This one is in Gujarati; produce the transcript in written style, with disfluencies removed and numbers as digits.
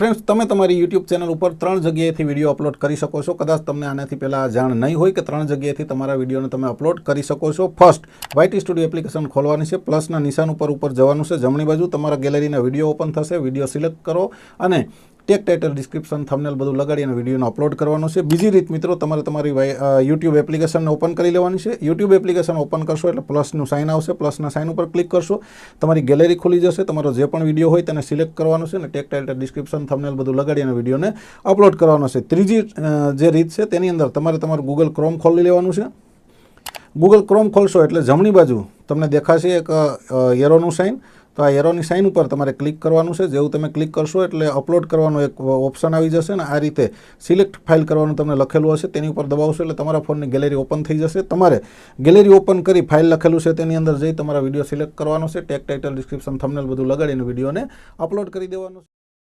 फ्रेंड्स તમે તમારી YouTube ચેનલ ઉપર 3 જગ્યાએથી વિડિયો અપલોડ કરી શકો છો। કદાચ તમને આનાથી પહેલા જાણ નહીં હોય કે 3 જગ્યાએથી તમારા વિડિયોને તમે અપલોડ કરી શકો છો। ફર્સ્ટ YT સ્ટુડિયો એપ્લિકેશન ખોલવાની છે, પ્લસના નિશાન ઉપર જવાનું છે, જમણી બાજુ તમારા ગેલેરીના વિડિયો ઓપન થશે, વિડિયો સિલેક્ટ કરો અને ટેગ ટાઇટલ ડિસ્ક્રિપ્શન થંબનેલ બધું લગાડી અને વિડિયોને અપલોડ કરવાનો છે। બીજી રીત મિત્રો તમારે તમારી YouTube એપ્લિકેશનને ઓપન કરી લેવાની છે। YouTube એપ્લિકેશન ઓપન કરશો એટલે પ્લસનું સાઇન આવશે, પ્લસના સાઇન ઉપર ક્લિક કરશો, તમારી ગેલેરી ખુલી જશે, તમારો જે પણ વિડિયો હોય તેને સિલેક્ટ કરવાનો છે અને ટેગ ટાઇટલ ડિસ્ક્રિપ્શન થંબનેલ બધું લગાડી અને વિડિયોને અપલોડ કરવાનો છે। ત્રીજી જે રીત છે તેની અંદર તમારે તમારું Google Chrome ખોલી લેવાનું છે। Google Chrome ખોલશો એટલે જમણી બાજુ તમને દેખાશે એક એરોનું સાઇન, તો આ એરોની સાઇન ઉપર તમારે ક્લિક કરવાનું છે। જેવું તમે ક્લિક કરશો એટલે અપલોડ કરવાનો એક ઓપ્શન આવી જશે અને આ રીતે સિલેક્ટ ફાઇલ કરવાનું તમને લખેલું હશે, તેની ઉપર દબાવશો એટલે તમારા ફોનની ગેલેરી ઓપન થઈ જશે। તમારે ગેલેરી ઓપન કરી ફાઇલ લખેલું છે તેની અંદર જઈ તમારા વિડીયો સિલેક્ટ કરવાનો છે, ટેગ ટાઇટલ ડિસ્ક્રિપ્શન થંબનેલ બધું લગાડીને વિડીયોને અપલોડ કરી દેવાનું છે।